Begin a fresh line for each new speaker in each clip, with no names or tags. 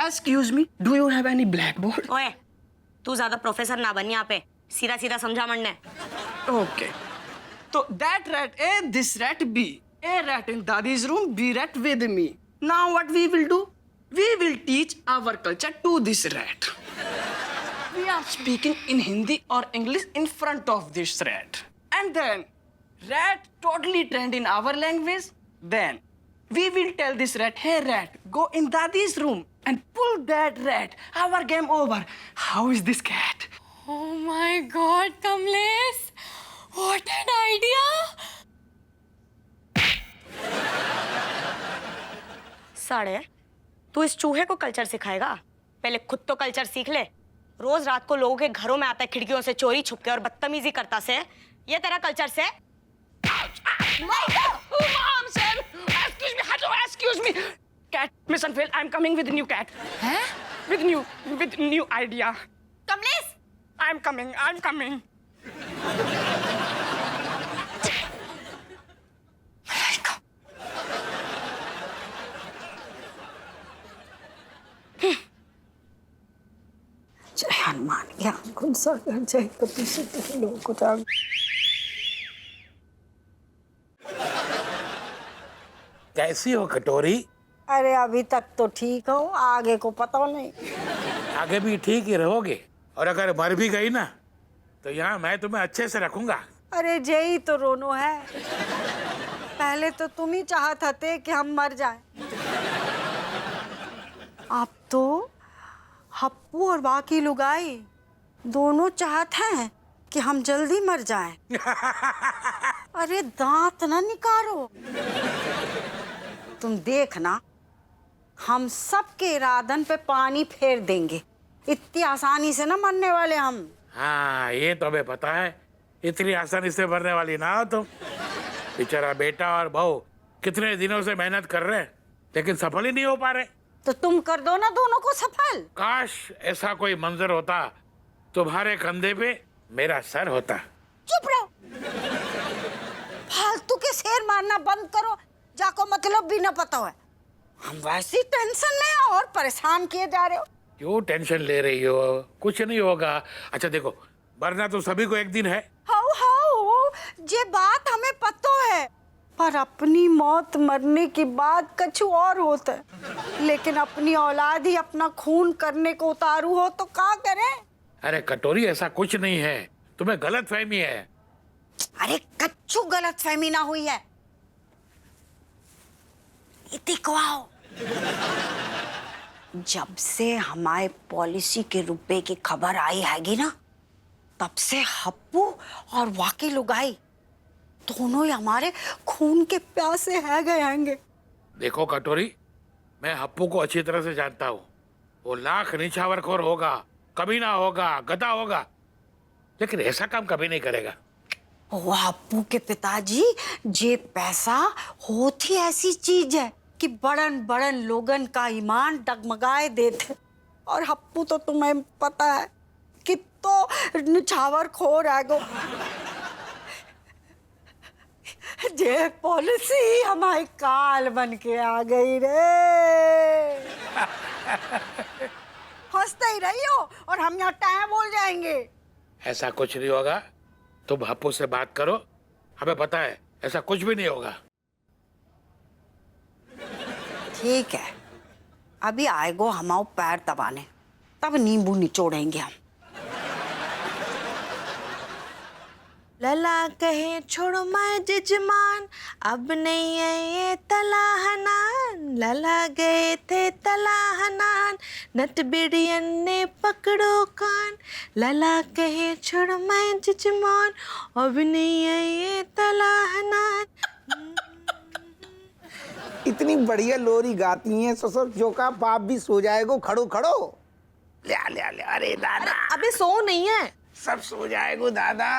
Excuse me, do you have any blackboard?
ओए, तू ज्यादा प्रोफेसर ना बन यहाँ पे, सीधा सीधा समझा मरने।
Okay. So that rat A, this rat B. A rat in Dadi's room, B rat with me. Now what we will do? We will teach our culture to this rat. We are speaking in Hindi or English in front of this rat. And then, rat totally trained in our language. Then, we will tell this rat, hey rat, go in Dadi's room and pull that rat. Our game over. How is this cat?
Oh my God, Kamlesh! What an idea!
साढ़े, तू इस चूहे को culture सिखाएगा? पहले खुद तो culture सीख ले। रोज रात को लोगों के घरों में आता है खिड़कियों से चोरी छुप के और बदतमीजी करता से। ये तेरा कल्चर से?
Mom, sir! Excuse me, hello, excuse me! Cat, mission failed. I'm coming with new cat.
Huh?
With new idea.
Kamlesh!
I'm coming.
जय हनुमान ज्ञान गुण सागर जय कपीसति लोक उजागर।
कैसी हो कटोरी?
अरे अभी तक तो ठीक हूँ, आगे को पता नहीं।
आगे भी ठीक ही रहोगे, और अगर मर भी गई ना तो यहाँ मैं तुम्हें अच्छे से रखूंगा।
अरे यही तो रोनो है, पहले तो तुम ही चाहते थे कि हम मर जाएं। अब तो हप्पू और बाकी लुगाई दोनों चाहते हैं कि हम जल्दी मर जाएं। अरे दांत ना निकालो, तुम देखना हम सबके इरादन पे पानी फेर देंगे। इतनी आसानी से ना मरने वाले हम।
हाँ, ये तो हमें पता है, इतनी आसानी से मरने वाली ना हो तुम। बेचारा बेटा और बहू कितने दिनों से मेहनत कर रहे हैं, लेकिन सफल ही नहीं हो पा रहे।
तो तुम कर दो ना दोनों को सफल।
काश ऐसा कोई मंजर होता, तुम्हारे कंधे पे मेरा सर होता।
चुप रहो, फालतू के शेर मारना बंद करो, जाको मतलब भी ना पता है। हम वैसी टेंशन में और परेशान किए जा रहे हो।
क्यों टेंशन ले रही हो? कुछ नहीं होगा। अच्छा देखो, मरना तो सभी को एक दिन है।
हाउ ये बात हमें पतो है, पर अपनी मौत मरने के बाद कछु और होता है। लेकिन अपनी औलाद ही अपना खून करने को उतारू हो तो क्या करें?
अरे कटोरी, ऐसा कुछ नहीं है, तुम्हें गलत फहमी है।
अरे कच्चू गलत फहमी ना हुई है, इतनी कवाओ। जब से हमारे पॉलिसी के रुपए की खबर आई हैगी ना, तब से हप्पू और वाकी लुगाई दोनों ही हमारे खून के प्यासे है गए हैंगे।
देखो कटोरी, मैं हप्पू को अच्छी तरह से जानता हूँ। वो लाख निछावरखोर होगा, कमीना होगा, गधा होगा, लेकिन ऐसा काम कभी नहीं करेगा।
वो हप्पू के पिताजी, ये पैसा होती ऐसी चीज है कि बड़न बड़न लोगन का ईमान डगमगाए देते। और हप्पू तो तुम्हें पता है कि तो निछावर खोर है गो। ये पॉलिसी हमारी काल बन के आ गई रे। हंसते ही रही हो और हम यहाँ टाइम बोल जाएंगे।
ऐसा कुछ नहीं होगा, तुम हप्पू से बात करो, हमें पता है ऐसा कुछ भी नहीं होगा।
ठीक है, अभी आएगो हमारे पैर दबाने, तब नींबू निचोड़ेंगे हम।
लला कहे छोड़ो मैं जजमान, अब नहीं है ये तलाहनान। लला गए थे तलाहनान, नट बिड़ियन ने पकड़ो कान। लला कहे छोड़ो मैं जजमान, अब नहीं है ये तलाहनान।
इतनी बढ़िया लोरी गाती हैं ससुर, जो का बाप भी सो जाएगो खड़ो खड़ो। ले आ, ले आ, ले आ। अरे दादा,
अबे सो नहीं है,
सब सो जाएगो दादा।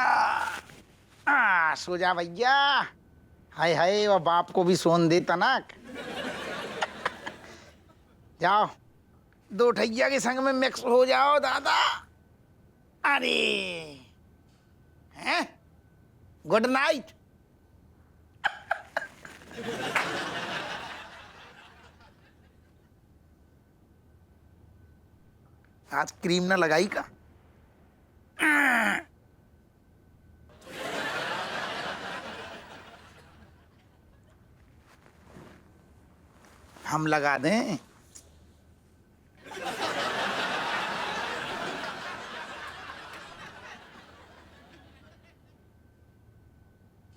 सो जा भैया। हाय हाय, वो बाप को भी सोन दे तनक। जाओ, दो ठैया के संग में मिक्स हो जाओ दादा। अरे हैं, गुड नाइट। आज क्रीम ना लगाई का? हम लगा दें?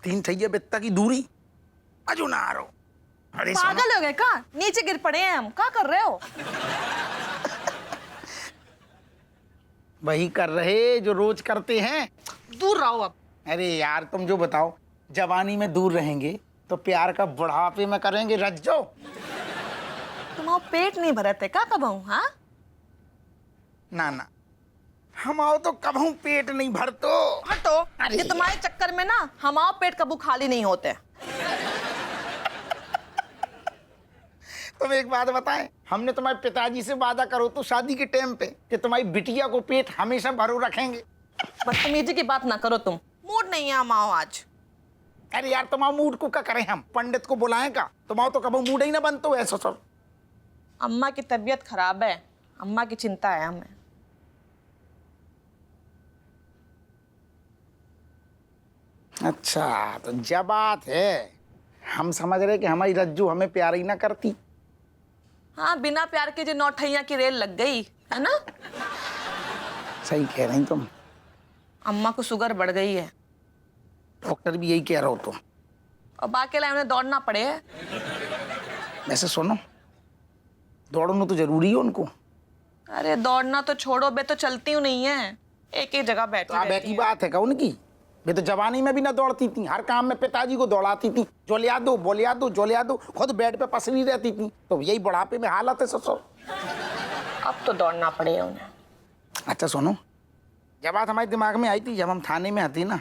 तीन ठैया बित्ता की दूरी अजू ना आ रहो। अरे सोना,
पागल हो गए का? नीचे गिर पड़े हैं हम, क्या कर रहे हो?
वही कर रहे जो रोज करते हैं।
दूर रहो अब।
अरे यार तुम जो बताओ, जवानी में दूर रहेंगे तो प्यार का बुढ़ापे में करेंगे रज्जो।
तुम्हारा पेट नहीं भरत है का कबहू? हाँ,
ना ना, हम आओ तो कबहू पेट नहीं भरतो।
हटो।
अरे
ये तुम्हारे चक्कर में ना हमारा पेट कबू खाली नहीं होते।
तुम एक बात बताएं, हमने तुम्हारे पिताजी से वादा करो तो शादी के टाइम पे कि तुम्हारी बिटिया को पेट हमेशा भरो रखेंगे।
बदतमीजी की बात ना करो तुम। मूड नहीं है हमारा आज।
अरे यार तुम्हारा मूड को क्या करें हम? पंडित को बुलाएं का? तुम्हारा तो कबहू मूड ही ना बनतो ऐसा सब।
अम्मा की तबीयत खराब है, अम्मा की चिंता है हमें।
अच्छा, तो जब बात है, हम समझ रहे कि हमारी रज्जू हमें प्यार ही ना करती।
हाँ, बिना प्यार के जो नौठैया की रेल लग गई है ना।
सही कह रही तुम।
अम्मा को शुगर बढ़ गई है
डॉक्टर भी यही कह रहा हो तुम।
और बाकी लाइन उन्हें दौड़ना पड़े है।
वैसे सुनो, दौड़ना तो जरूरी है उनको।
अरे दौड़ना तो छोड़ो, बे तो चलती हूँ नहीं है, एक ही जगह बैठी
तो अब
रहती
की
है।
बात है का उनकी? वे तो जवानी में भी ना दौड़ती थी, हर काम में पिताजी को दौड़ाती थी। जो लिया दो, बोलिया दो, जो लिया दो, खुद बेड पे पसरी रहती थी। तो यही बुढ़ापे में हालत है ससुर।
अब तो दौड़ना पड़ेगा उन्हें।
अच्छा सुनो, जब बात हमारे दिमाग में आई थी, जब हम थाने में आती ना,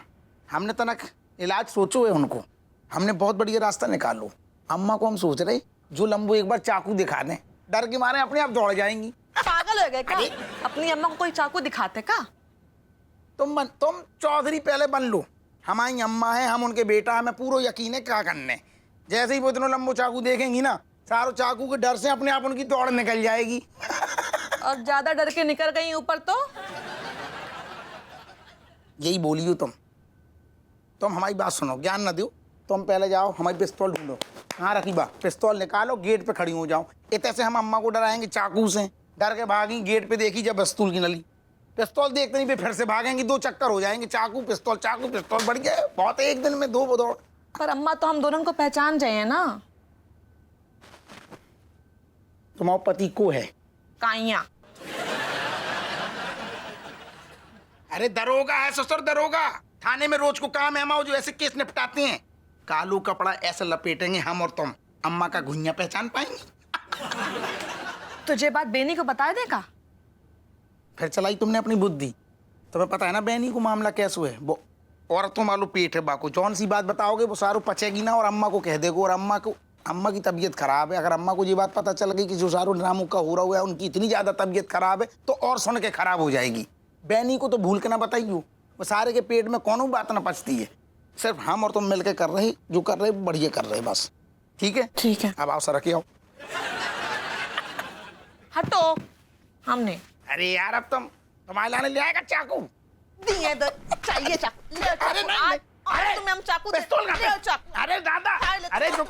हमने तनक इलाज सोचो है उनको। हमने बहुत बढ़िया रास्ता निकालो। अम्मा को हम सोच रहे जो लंबू एक बार चाकू दिखा दें, डर के मारे अपने आप दौड़ जाएंगी।
पागल हो गए क्या? अपनी अम्मा को कोई चाकू दिखाते का?
तुम चौधरी पहले बन लो। हमारी अम्मा है, हम उनके बेटा है, हमें पूरा यकीन है क्या करने। जैसे ही वो इतना लंबो चाकू देखेंगी ना, सारों चाकू के डर से अपने आप उनकी दौड़ निकल जाएगी।
और ज्यादा डर के निकल गई ऊपर तो?
यही बोली हो तुम। तुम हमारी बात सुनो, ज्ञान न दो। तुम पहले जाओ, हमारी पिस्तौल ढूंढो। कहाँ रखी बा? पिस्तौल निकालो, गेट पे खड़ी हो जाओ। इतने से हम अम्मा को डराएंगे चाकू से, डर के भागी। गेट पे देखी जब पिस्तौल की नली, पिस्तौल देखते नहीं, फिर से भागेंगी। 2 चक्कर हो जाएंगे, चाकू पिस्तौल बढ़ गया। बहुत है, एक दिन में 2 दौड़।
पर अम्मा तो हम दोनों को पहचान जाए है ना।
तुम्हारा पति को है?
काइया।
अरे दरोगा है ससुर, दरोगा। थाने में रोज को काम है अम्मा जो ऐसे केस निपटाते हैं। कालू कपड़ा ऐसे लपेटेंगे हम और तुम, अम्मा का घुइयां पहचान पाएंगे?
तुझे बात बेनी को बता देगा?
फिर चलाई तुमने अपनी बुद्धि। तुम्हें पता है ना बेनी को मामला कैसे है। वो औरतों वालों पेट है बाको, जौन सी बात बताओगे वो सारू पचेगी ना, और अम्मा को कह देगो। और अम्मा की तबीयत खराब है। अगर अम्मा को ये बात पता चल गई कि जो सारू ड्रामू का हो रहा है, उनकी इतनी ज्यादा तबीयत खराब है, तो और सुन के खराब हो जाएगी। बेनी को तो भूल के ना बताइयो, वो सारे के पेट में कौन बात ना पचती है। सिर्फ हम और तुम मिलकर कर रहे, जो कर रहे बढ़िया कर रहे, बस। ठीक है?
ठीक है।
अब आओ सर, रखे आओ।
हटो। हमने
अरे यार, अब तुम्हारे लाने ले आएगा चाकू?
दिए तो चाहिए चाकू। ले चाकू।
अरे नहीं,
आज
अरे
तुम्हें हम चाकू
पिस्तौल का
ले चाकू।
अरे दादा,
ले
अरे जो